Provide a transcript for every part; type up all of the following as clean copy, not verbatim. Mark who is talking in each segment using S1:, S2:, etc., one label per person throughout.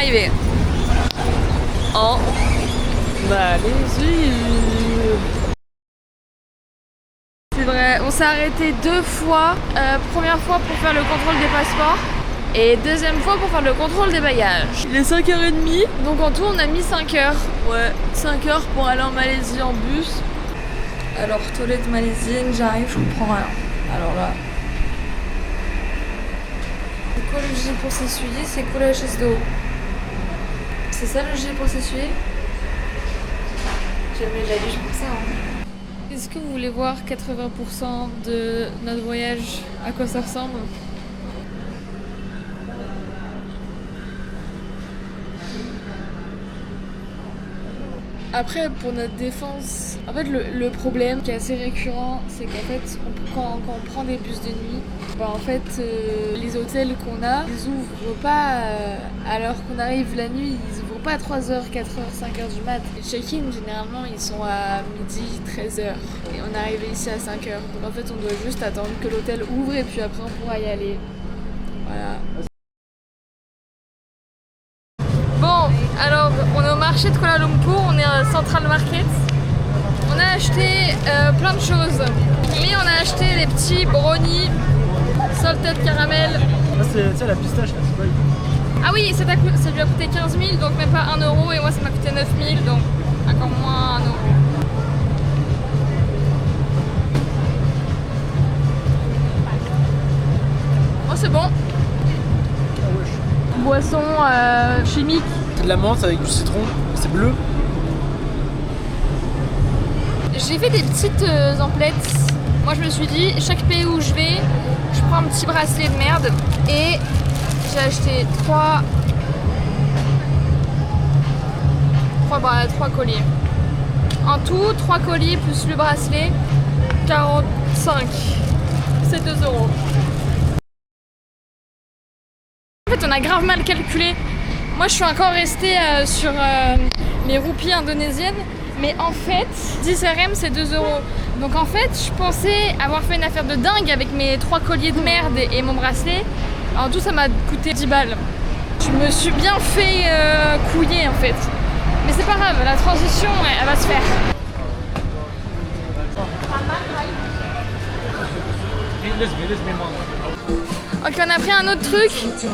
S1: arrivé en Malaisie. C'est vrai, on s'est arrêté 2 fois. Première fois pour faire le contrôle des passeports et deuxième fois pour faire le contrôle des bagages. Il est 5h30, donc en tout on a mis 5 heures. Ouais, 5 heures pour aller en Malaisie en bus. Alors, toilette malaisienne, j'arrive, je comprends rien. Alors là... C'est quoi le gel pour s'essuyer? C'est quoi la chaise d'eau? C'est ça le gel pour s'essuyer? Jamais de la vie, je pense ça. Hein. Est-ce que vous voulez voir 80% de notre voyage, à quoi ça ressemble? Après, pour notre défense, en fait, le problème qui est assez récurrent, c'est qu'en fait, quand on prend des bus de nuit, bah, en fait, les hôtels qu'on a, ils ouvrent pas à l'heure qu'on arrive la nuit, ils ouvrent pas à 3h, 4h, 5h du mat. Les check-in, généralement, ils sont à midi, 13h. Et on est arrivé ici à 5h. Donc en fait, on doit juste attendre que l'hôtel ouvre et puis après, on pourra y aller. Voilà. Bon, alors on est au marché de Kuala Lumpur, on est à Central Market. On a acheté plein de choses, mais on a acheté les petits brownies salted caramel.
S2: Ah, c'est la pistache là, c'est pas.
S1: Ah oui, ça lui a coûté 15 000, donc même pas 1 euro, et moi ça m'a coûté 9 000, donc encore moins 1 euro. Oh, c'est bon. Boisson chimique.
S2: C'est de la menthe avec du citron, c'est bleu.
S1: J'ai fait des petites emplettes. Moi je me suis dit, chaque pays où je vais, je prends un petit bracelet de merde. Et j'ai acheté 3 colliers. En tout, 3 colliers plus le bracelet, 45. C'est 2 euros. En fait, on a grave mal calculé. Moi, je suis encore restée sur mes roupies indonésiennes. Mais en fait, 10 RM, c'est 2 euros. Donc en fait, je pensais avoir fait une affaire de dingue avec mes 3 colliers de merde et mon bracelet. En tout, ça m'a coûté 10 balles. Je me suis bien fait couiller en fait. Mais c'est pas grave, la transition, elle va se faire. Ok, on a pris un autre truc,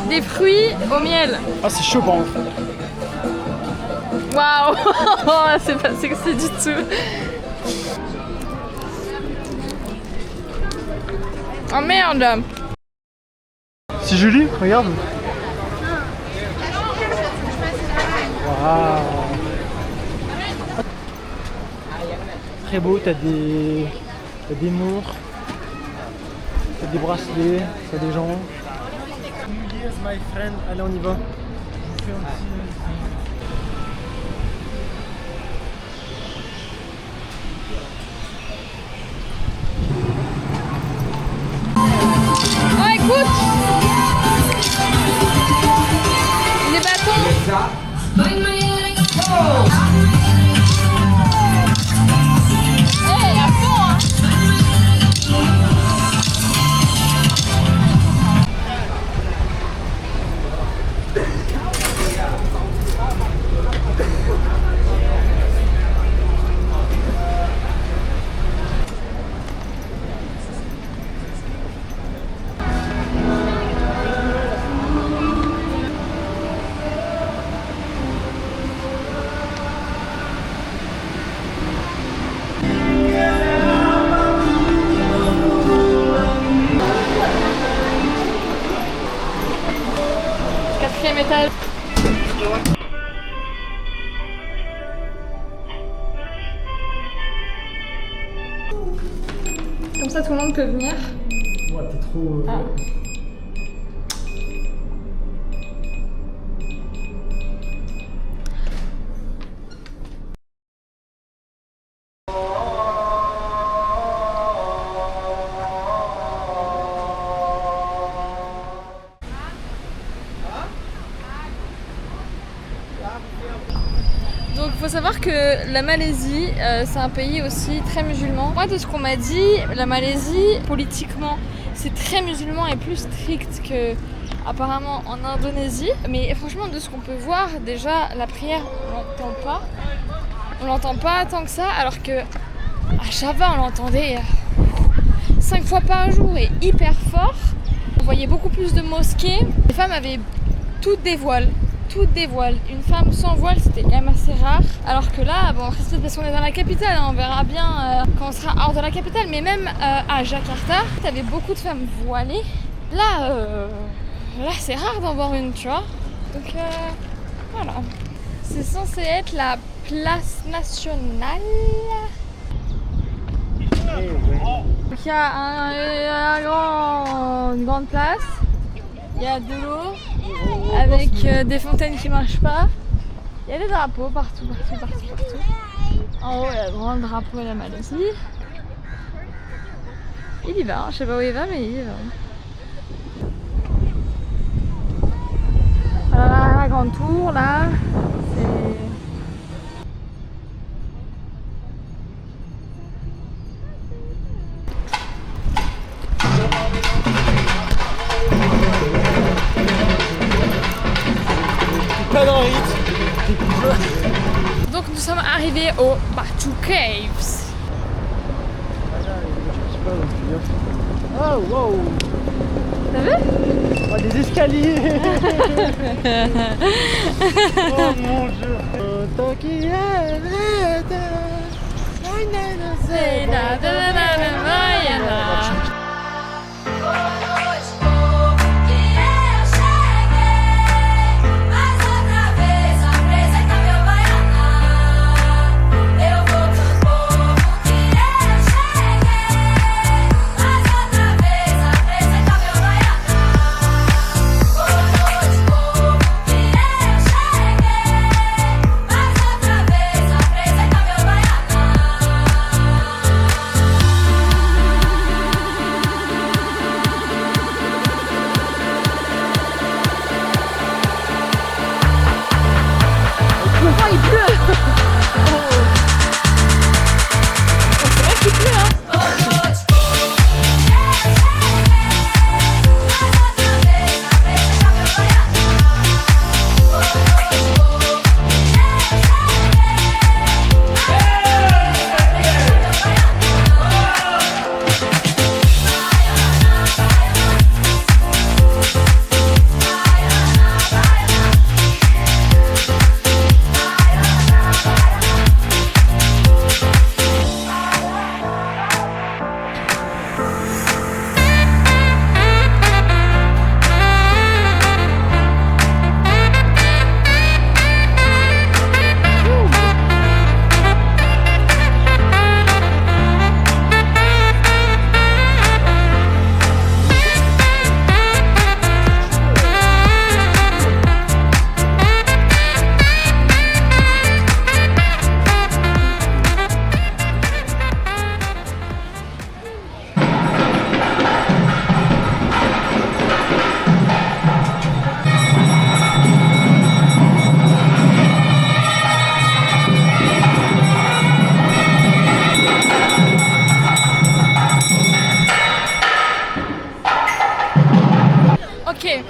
S1: des fruits au miel.
S2: Ah, c'est chaud par contre.
S1: Waouh, c'est pas sexy du tout. Oh merde.
S2: C'est joli, regarde. Waouh. Très beau, t'as des mours, t'as des bracelets, t'as des gens. Here's my friend, allez on y va. Je vous fais un petit...
S1: Oh écoute, les bâtons. Hey, à fond hein. Quatrième étage. Comme ça, tout le monde peut venir.
S2: Ouais, t'es trop...
S1: Ah. Donc il faut savoir que la Malaisie, c'est un pays aussi très musulman. Moi, de ce qu'on m'a dit, la Malaisie, politiquement, c'est très musulman et plus strict apparemment en Indonésie. Mais franchement, de ce qu'on peut voir, déjà, la prière, on l'entend pas. On l'entend pas tant que ça, alors que à Java, on l'entendait 5 fois par jour et hyper fort. On voyait beaucoup plus de mosquées. Les femmes avaient toutes des voiles. Une femme sans voile, c'était quand même assez rare. Alors que là, bon, c'est peut-être parce qu'on est dans la capitale, hein, on verra bien quand on sera hors de la capitale. Mais même à Jakarta, t'avais beaucoup de femmes voilées. Là, c'est rare d'en voir une, tu vois. Donc voilà. C'est censé être la place nationale. Donc il y a une grande place. Il y a de l'eau avec des fontaines qui marchent pas. Il y a des drapeaux partout. En haut, il y a le grand drapeau de la Malaisie. Il y va, je sais pas où il va, mais il y va. Voilà la grande tour là.
S2: Pas dans le rythme.
S1: Donc nous sommes arrivés au Batu Caves.
S2: Oh wow.
S1: T'as vu?
S2: Oh, des escaliers. Oh mon dieu. Tant qu'il y a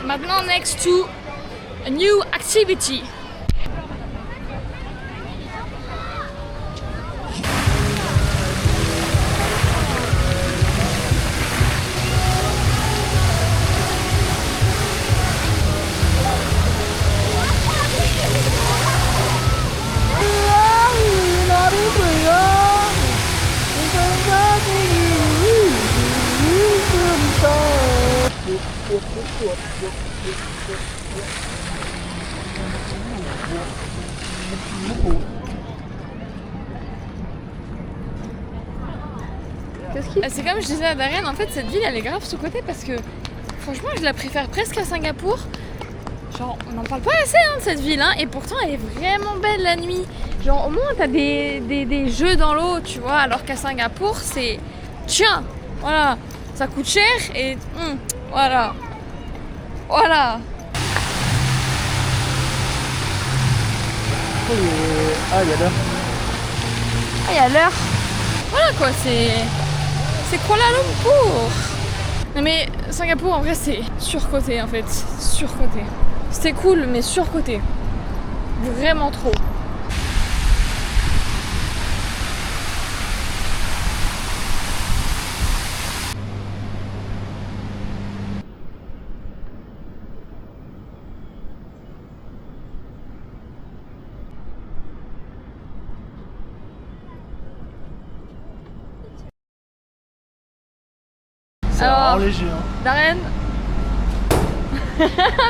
S1: Maintenant, next to a new activity. C'est comme je disais à Darian, en fait cette ville elle est grave sous-cotée parce que franchement je la préfère presque à Singapour. Genre on n'en parle pas assez de cette ville hein, et pourtant elle est vraiment belle la nuit. Genre au moins t'as des jeux dans l'eau tu vois, alors qu'à Singapour c'est tiens, voilà, ça coûte cher et voilà. Voilà.
S2: Ah il y a l'heure.
S1: Ah il y a l'heure. Voilà quoi, c'est Kuala Lumpur. Non mais Singapour en vrai c'est surcoté en fait, surcoté. C'était cool mais surcoté. Vraiment trop.
S2: C'est
S1: Alors,
S2: vraiment léger. Hein.
S1: Darren,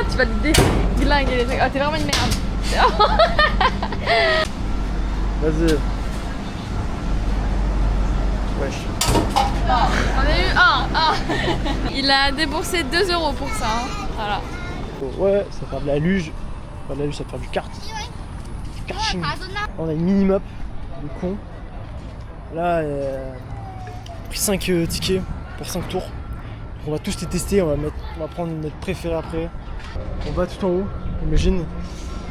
S1: tu vas te déglinguer les trucs. Oh, t'es vraiment une merde.
S2: Vas-y. Wesh.
S1: On a eu un. Il a déboursé 2 € pour ça. Hein. Voilà.
S2: Ouais, ça va faire de la luge. Pas de la luge, ça va faire du kart. Du karting. On a une mini-map de con. Là, pris 5 tickets pour 5 tours. On va tous les tester, on va prendre notre préféré après. On va tout en haut, imagine.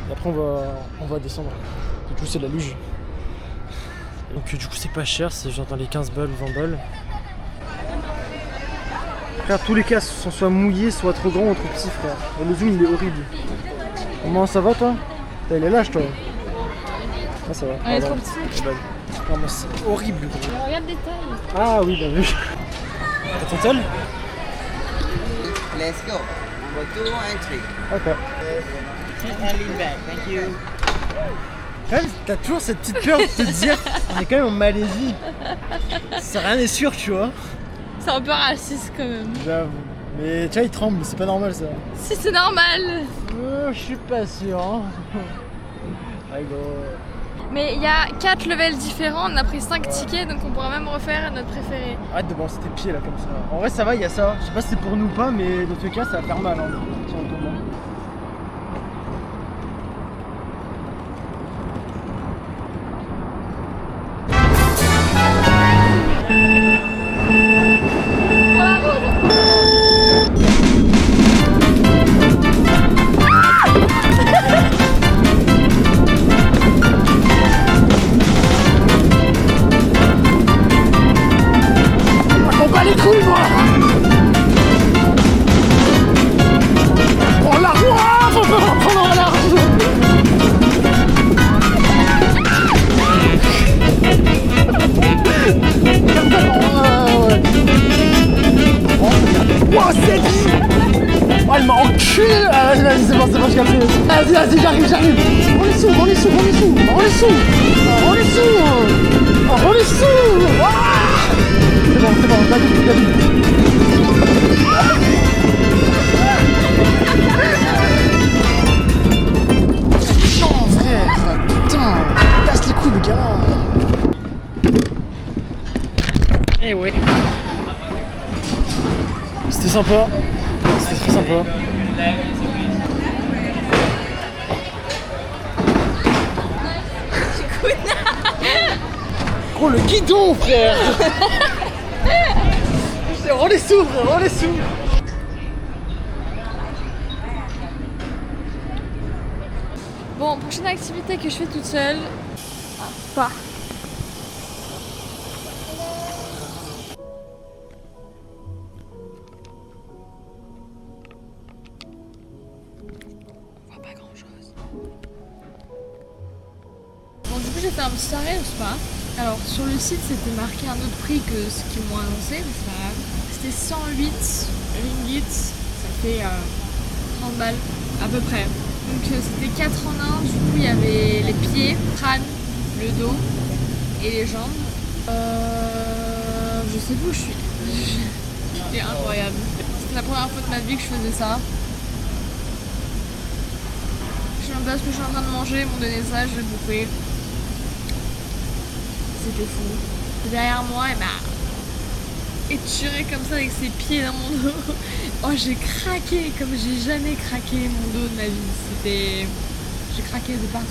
S2: Et après on va descendre. Du coup c'est de la luge. Donc du coup c'est pas cher, c'est genre dans les 15 balles, 20 balles. Frère, tous les casques sont soit mouillés, soit trop grands ou trop petits, frère. Et le zoom il est horrible. Comment ça va toi? Il est lâche toi. Ah ça va.
S1: On est trop petits.
S2: Non, mais c'est horrible gros.
S1: Regarde les tailles.
S2: Ah oui, bien vu. T'as ton tel?
S3: Let's go. Number 2 and 3.
S2: Ok.
S3: And lean back. Thank you.
S2: Quand même, t'as toujours cette petite peur de te dire on est quand même en Malaisie. Ça rien n'est sûr, tu vois.
S1: C'est un peu raciste quand même.
S2: J'avoue. Mais tu vois, il tremble, c'est pas normal ça.
S1: Si c'est normal.
S2: Je suis pas sûr. Hein. Allez, go.
S1: Mais il y a 4 levels différents, on a pris 5 tickets donc on pourra même refaire notre préféré.
S2: Arrête de balancer tes pieds là comme ça. En vrai, ça va, il y a ça. Je sais pas si c'est pour nous ou pas, mais dans tous les cas, ça va faire mal. Hein, si on tombe là. Oh, il m'a enculé. Vas-y, c'est bon, je capte. Vas-y, j'arrive. On est sous. C'est bon, t'as vu. Non, frère, putain, casse les couilles, le gars. Eh ouais. C'était sympa. C'était très sympa. Gros, le guidon, frère. On les sous, frère, on les sous.
S1: Bon, prochaine activité que je fais toute seule. Pas. Bon, du coup, j'ai fait un petit arrêt au spa. Alors, sur le site, c'était marqué un autre prix que ce qu'ils m'ont annoncé, mais c'est pas grave. C'était 108 ringgit, ça fait 30 balles à peu près. Donc, c'était 4 en 1. Du coup, il y avait les pieds, crâne, le dos et les jambes. Je sais plus où je suis. C'était incroyable. C'était la première fois de ma vie que je faisais ça. Je sais même pas ce que je suis en train de manger, ils m'ont donné ça, je l'ai bouffé. C'était fou. Derrière moi, elle m'a étiré comme ça avec ses pieds dans mon dos. Oh, j'ai craqué comme j'ai jamais craqué mon dos de ma vie. C'était... J'ai craqué de partout.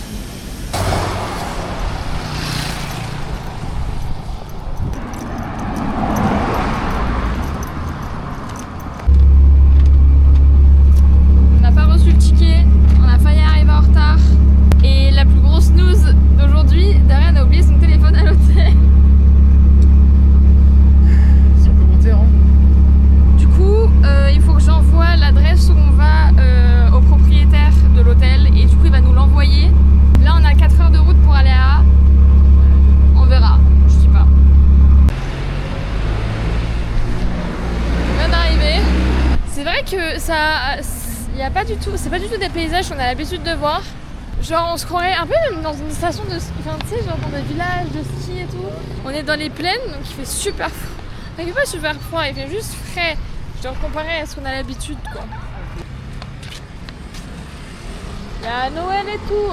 S1: Du coup, ça, y a pas du tout, c'est pas du tout des paysages qu'on a l'habitude de voir. Genre on se croirait un peu même dans une station de ski, enfin tu sais, genre dans des villages de ski et tout. On est dans les plaines, donc il fait super froid. Enfin, il fait pas super froid, il fait juste frais. Genre comparé à ce qu'on a l'habitude quoi. Il y a Noël et tout.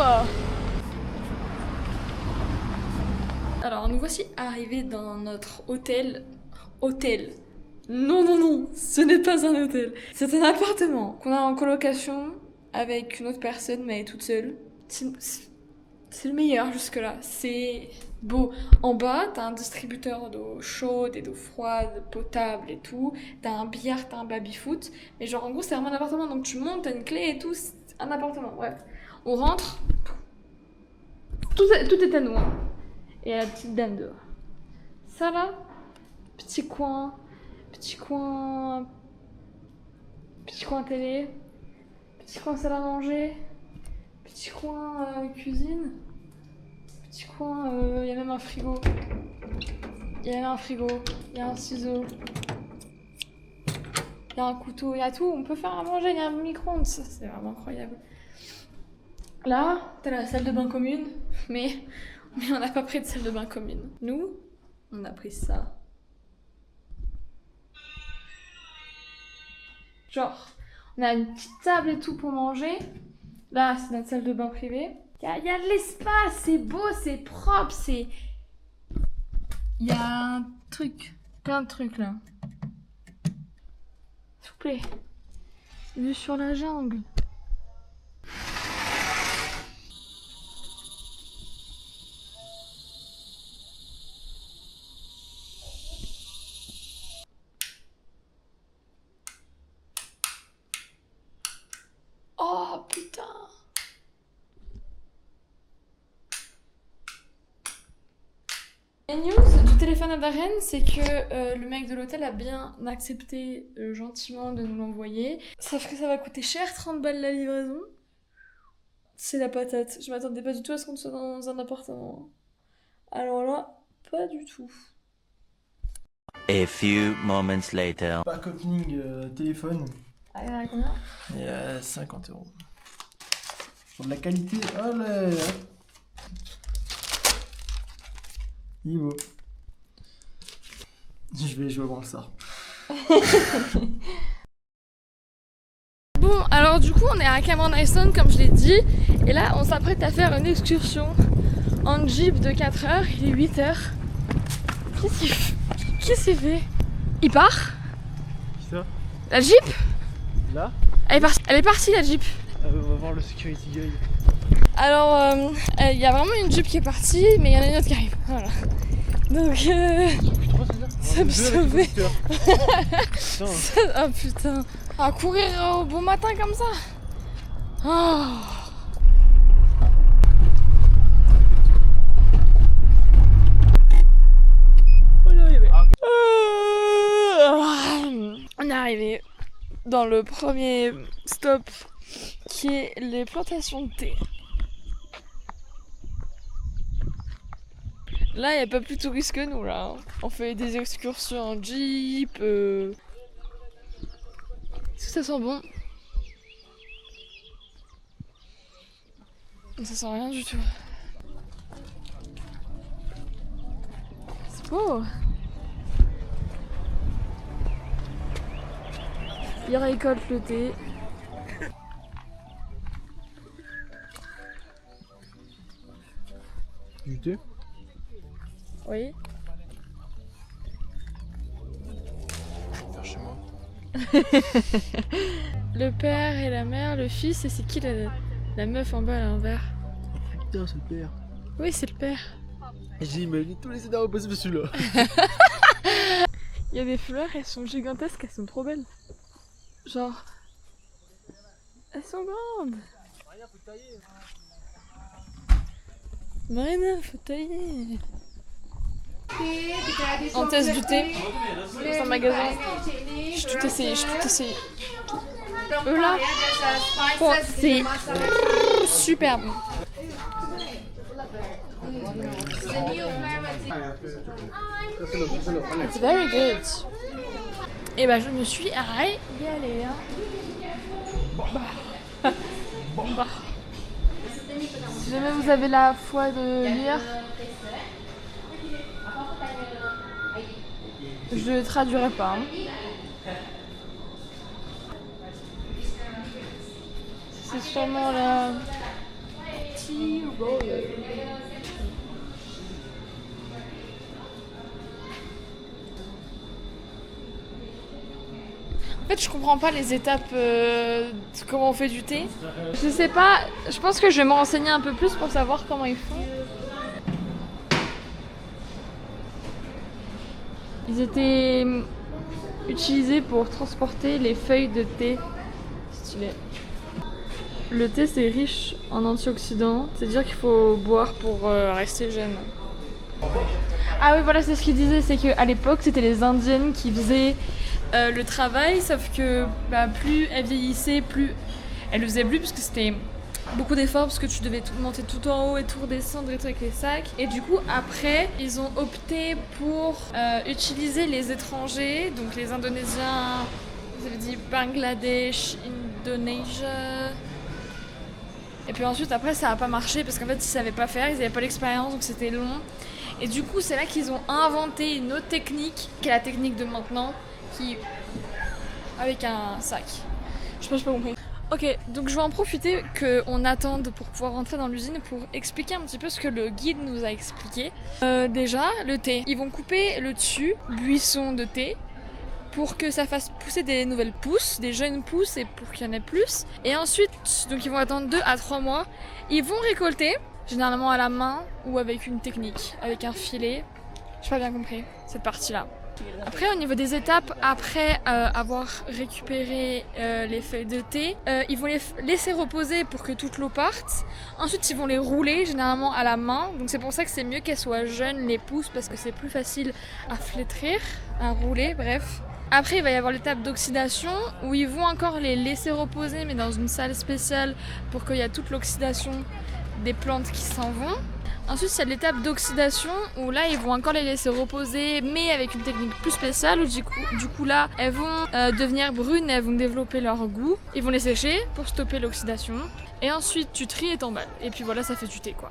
S1: Alors nous voici arrivés dans notre hôtel. Hôtel. Non, non, non, ce n'est pas un hôtel. C'est un appartement qu'on a en colocation avec une autre personne, mais elle est toute seule. C'est le meilleur jusque-là. C'est beau. En bas, t'as un distributeur d'eau chaude et d'eau froide, potable et tout. T'as un billard, t'as un baby-foot. Mais genre, en gros, c'est vraiment un appartement. Donc tu montes, t'as une clé et tout. C'est un appartement, bref. On rentre. Tout est à nous. Hein. Et à la petite dame dehors. Ça là, petit coin télé, petit coin salle à manger, petit coin cuisine, petit coin, il y a même un frigo, il y a un ciseau, il y a un couteau, il y a tout, on peut faire à manger, il y a un micro-ondes, ça c'est vraiment incroyable. Là, t'as la salle de bain commune, mais on n'a pas pris de salle de bain commune. Nous, on a pris ça. Genre, on a une petite table et tout pour manger. Là, c'est notre salle de bain privée. Il y a de l'espace, c'est beau, c'est propre, c'est... Il y a un truc, plein de trucs là. S'il vous plaît. Vue sur la jungle. Oh putain. La news du téléphone à Darren, c'est que le mec de l'hôtel a bien accepté gentiment de nous l'envoyer. Sauf que ça va coûter cher, 30 balles la livraison. C'est la patate. Je m'attendais pas du tout à ce qu'on soit dans un appartement. Alors là, pas du tout.
S4: A few moments later.
S2: Pack opening téléphone.
S1: Ah, il y en a combien?
S2: Il y a 50 €. Pour de la qualité, allez. Il est beau. Je vais voir ça.
S1: Bon, alors du coup, on est à Cameron Iceland, comme je l'ai dit. Et là, on s'apprête à faire une excursion en jeep de 4 heures. Il est 8 heures. Qu'est-ce qu'il fait? Il part?
S2: Qui ça?
S1: La jeep?
S2: Là?
S1: Elle est partie, la jeep.
S2: On va voir le security guy.
S1: Alors, il y a vraiment une jeep qui est partie, mais il y en a une autre qui arrive. Voilà. Donc, ça me sauvait. Oh putain. À courir au bon matin comme ça. Oh. On est arrivé dans le premier stop qui est les plantations de thé. Là, il n'y a pas plus touristes que nous, là. On fait des excursions en jeep. Est-ce que ça sent bon? Ça sent rien du tout. C'est beau. Ils récoltent le thé.
S2: Du thé?
S1: Oui.
S2: Je vais faire chez moi.
S1: Le père et la mère, le fils, et c'est qui la meuf en bas à l'envers?
S2: Putain, c'est le père.
S1: Oui, c'est le père.
S2: J'ai imaginé tous les scénarios possibles celui-là.
S1: Il y a des fleurs, elles sont gigantesques, elles sont trop belles. Genre... Elles sont grandes. Marina, faut tailler. On teste du thé. C'est un magasin. J'ai tout essayé. Eux là, c'est superbe. It's very good. Et bah je me suis régalée. Hein. Si jamais vous avez la foi de lire, je traduirai pas. C'est sûrement la tea roll. En fait, je comprends pas les étapes de comment on fait du thé. Je sais pas, je pense que je vais me renseigner un peu plus pour savoir comment ils font. Ils étaient utilisés pour transporter les feuilles de thé. Stylé. Le thé, c'est riche en antioxydants, c'est-à-dire qu'il faut boire pour rester jeune. Ah oui, voilà, c'est ce qu'il disait, c'est qu'à l'époque, c'était les Indiennes qui faisaient le travail, sauf que plus elles vieillissaient, plus elles le faisaient plus, parce que c'était beaucoup d'efforts, parce que tu devais monter tout en haut et tout redescendre et tout avec les sacs. Et du coup, après, ils ont opté pour utiliser les étrangers, donc les Indonésiens, vous avez dit Bangladesh, Indonésie. Et puis ensuite, après, ça n'a pas marché, parce qu'en fait, ils savaient pas faire, ils n'avaient pas l'expérience, donc c'était long. Et du coup, c'est là qu'ils ont inventé une autre technique, qui est la technique de maintenant, avec un sac. Je pense que j'ai pas compris. Ok, donc je vais en profiter qu'on attende pour pouvoir rentrer dans l'usine pour expliquer un petit peu ce que le guide nous a expliqué. Déjà, le thé. Ils vont couper le dessus, buisson de thé, pour que ça fasse pousser des nouvelles pousses, des jeunes pousses et pour qu'il y en ait plus. Et ensuite, donc ils vont attendre 2 à 3 mois. Ils vont récolter, généralement à la main ou avec une technique, avec un filet. J'ai pas bien compris cette partie-là. Après, au niveau des étapes, après avoir récupéré les feuilles de thé, ils vont les laisser reposer pour que toute l'eau parte. Ensuite, ils vont les rouler, généralement à la main. Donc c'est pour ça que c'est mieux qu'elles soient jeunes, les pousses, parce que c'est plus facile à flétrir, à rouler, bref. Après, il va y avoir l'étape d'oxydation, où ils vont encore les laisser reposer, mais dans une salle spéciale, pour qu'il y ait toute l'oxydation des plantes qui s'en vont. Ensuite, c'est l'étape d'oxydation où là, ils vont encore les laisser reposer, mais avec une technique plus spéciale où du coup là, elles vont devenir brunes, elles vont développer leur goût. Ils vont les sécher pour stopper l'oxydation. Et ensuite, tu tries et t'emballes. Et puis voilà, ça fait du thé quoi.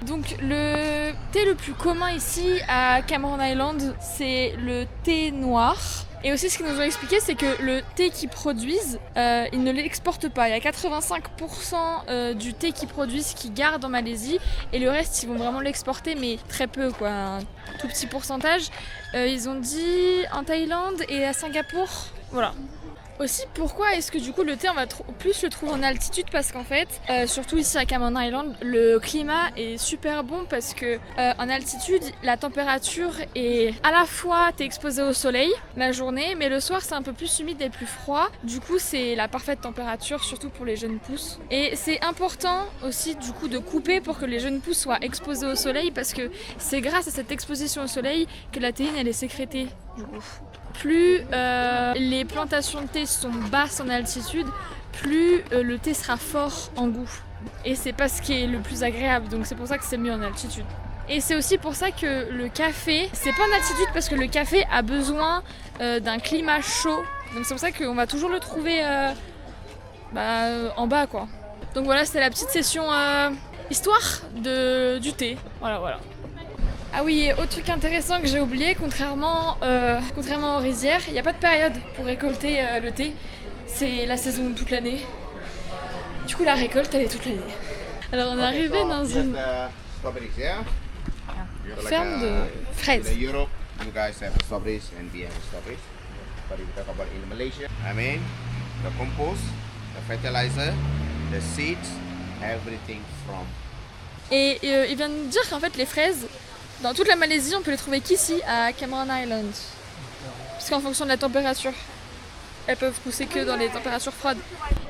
S1: Donc le thé le plus commun ici à Cameron Island, c'est le thé noir. Et aussi ce qu'ils nous ont expliqué, c'est que le thé qu'ils produisent, ils ne l'exportent pas. Il y a 85% du thé qu'ils produisent qui gardent en Malaisie et le reste ils vont vraiment l'exporter, mais très peu quoi, un tout petit pourcentage. Ils ont dit en Thaïlande et à Singapour, voilà. Aussi, pourquoi est-ce que du coup le thé on va plus le trouver en altitude? Parce qu'en fait, surtout ici à Cameron Island, le climat est super bon parce que en altitude, la température est à la fois t'es exposé au soleil la journée, mais le soir c'est un peu plus humide et plus froid. Du coup, c'est la parfaite température, surtout pour les jeunes pousses. Et c'est important aussi du coup de couper pour que les jeunes pousses soient exposées au soleil parce que c'est grâce à cette exposition au soleil que la théine elle est sécrétée. Du coup. Plus les plantations de thé sont basses en altitude, plus le thé sera fort en goût. Et c'est pas ce qui est le plus agréable, donc c'est pour ça que c'est mieux en altitude. Et c'est aussi pour ça que le café, c'est pas en altitude parce que le café a besoin d'un climat chaud. Donc c'est pour ça qu'on va toujours le trouver en bas quoi. Donc voilà, c'était la petite session histoire du thé. Voilà. Ah oui, et autre truc intéressant que j'ai oublié, contrairement aux rizières, il n'y a pas de période pour récolter le thé. C'est la saison toute l'année. Du coup, la récolte, elle est toute l'année. Alors, on est arrivé dans une ferme de fraises.
S5: In Europe, you guys have strawberries and we have strawberries. But if you talk about in Malaysia, I mean, the compost, the fertilizer, the seeds, everything from.
S1: Et il vient de dire qu'en fait, les fraises, dans toute la Malaisie, on peut les trouver qu'ici, à Cameron Island. Parce qu'en fonction de la température, elles peuvent pousser que dans les températures froides.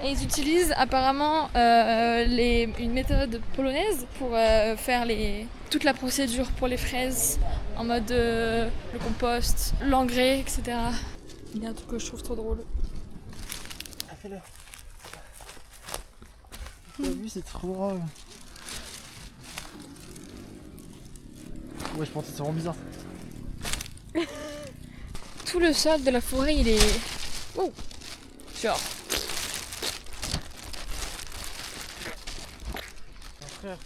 S1: Et ils utilisent apparemment une méthode polonaise pour faire toute la procédure pour les fraises, en mode le compost, l'engrais, etc. Il y a un truc que je trouve trop drôle.
S2: Ah, fais-le. T'as vu, c'est trop drôle. Ouais, je pense que c'est vraiment bizarre.
S1: Tout le sol de la forêt, il est... Oh, genre...
S2: frère.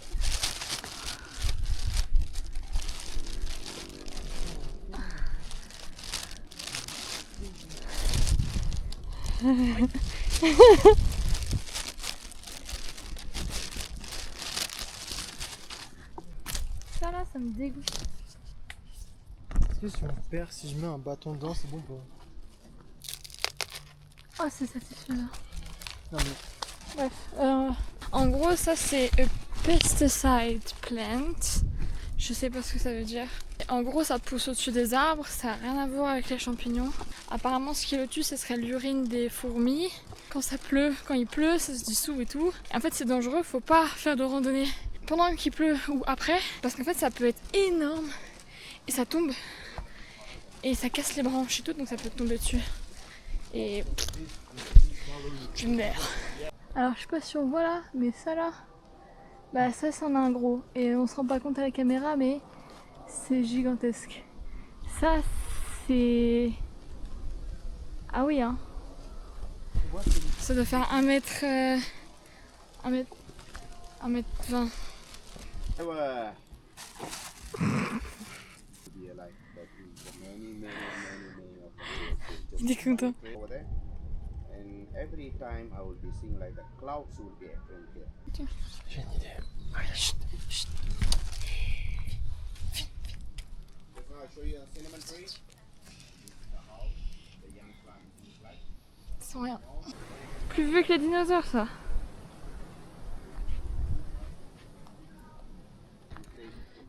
S1: Ça là, ça me dégoûte.
S2: Est-ce que si on perd, si je mets un bâton dedans, c'est bon pour.
S1: Oh, c'est satisfaisant.
S2: Non mais.
S1: Bref, en gros, ça c'est a pesticide plant. Je sais pas ce que ça veut dire. En gros, ça pousse au-dessus des arbres, ça n'a rien à voir avec les champignons. Apparemment, ce qui le tue, ce serait l'urine des fourmis. Quand ça pleut, quand il pleut, ça se dissout et tout. Et en fait, c'est dangereux, faut pas faire de randonnée pendant qu'il pleut ou après, parce qu'en fait, ça peut être énorme et ça tombe et ça casse les branches et tout, donc ça peut tomber dessus. Et tu me meurs. Alors, je sais pas si on voit là, mais ça là, bah ça, c'en a un gros. Et on se rend pas compte à la caméra, mais c'est gigantesque. Ça, c'est. Ah oui, hein. Ça doit faire 1 mètre. 1 mètre. 1 mètre 20. Il est content.
S5: Over there. And every time I will be seeing like the clouds will be appearing here.
S2: J'ai une idée. Allez, chut, chut.
S5: Just now I show you a cinnamon tree. This is the house, the young plants look like.
S1: Ils sont rien. Plus vieux que les dinosaures, ça.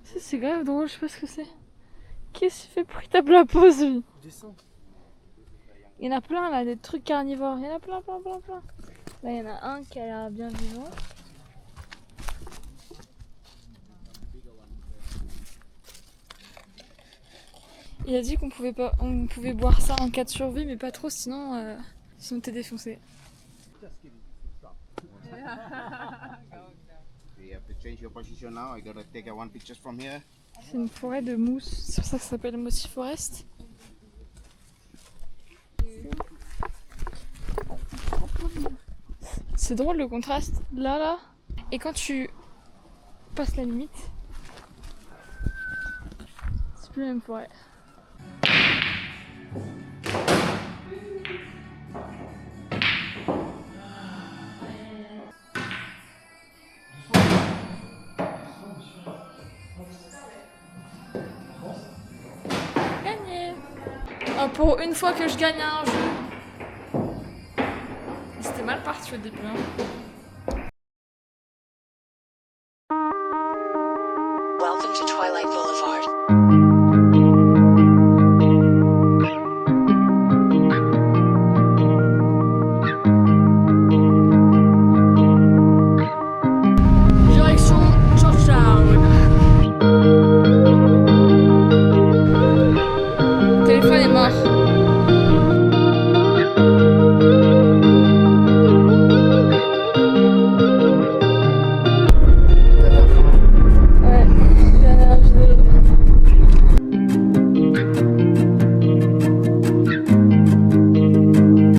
S1: Ça, c'est grave drôle, je sais pas ce que c'est. Qu'est-ce qu'il fait pour qu'il tape la pause, lui?
S2: Descends.
S1: Il y en a plein là, des trucs carnivores. Il y en a plein. Là, il y en a un qui a l'air bien vivant. Il a dit qu'on pouvait pas, on pouvait boire ça en cas de survie, mais pas trop, sinon, sinon t'es défoncé.
S5: You have to change your position now. I gotta take one picture from here.
S1: C'est une forêt de mousse, c'est pour ça que ça s'appelle Mossy Forest. C'est drôle le contraste, là, et quand tu passes la limite, c'est plus la même forêt. Gagné! Pour une fois que je gagne un jeu. C'était mal parti au début. Hein.
S6: Welcome to Twilight Boulevard.
S1: Direction Georgetown. Le téléphone est mort.